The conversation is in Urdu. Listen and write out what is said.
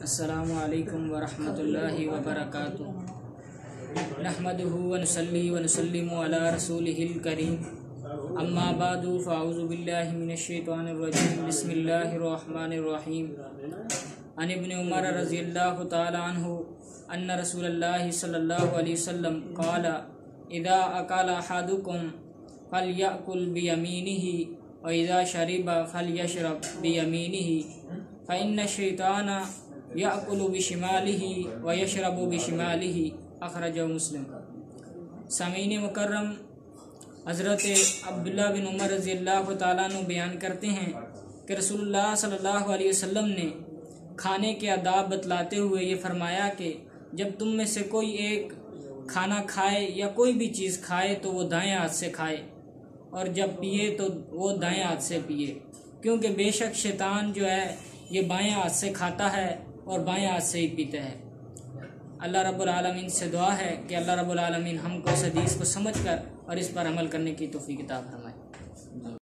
السلام علیکم ورحمۃ اللہ وبرکاتہ۔ نحمدہ ونصلی ونسلم علی رسولہ الکریم، اما بعد فاعوذ باللہ من الشیطان الرجیم، بسم اللہ الرحمن الرحیم۔ عن ابن عمر رضی اللہ تعالی عنہ ان رسول اللہ صلی اللہ علیہ وسلم قال اذا اکل احدکم فلیأکل بیمینہ واذا شرب فلیشرب بیمینہ فإن الشیطان یأکل بشمالہ ویشرب بشمالہ، اخرجہ مسلم۔ سامعین مکرم، حضرت عبداللہ بن عمر رضی اللہ تعالیٰ عنہ بیان کرتے ہیں کہ رسول اللہ صلی اللہ علیہ وسلم نے کھانے کے آداب بتلاتے ہوئے یہ فرمایا کہ جب تم میں سے کوئی ایک کھانا کھائے یا کوئی بھی چیز کھائے تو وہ دائیں ہاتھ سے کھائے، اور جب پیے تو وہ دائیں ہاتھ سے پیے، کیونکہ بے شک شیطان جو ہے یہ بائیں ہاتھ سے کھاتا ہے اور بائیں ہاتھ سے ہی پیتا ہے۔ اللہ رب العالمین سے دعا ہے کہ اللہ رب العالمین ہم کو اس حدیث کو سمجھ کر اور اس پر عمل کرنے کی توفیق عطا فرمائے۔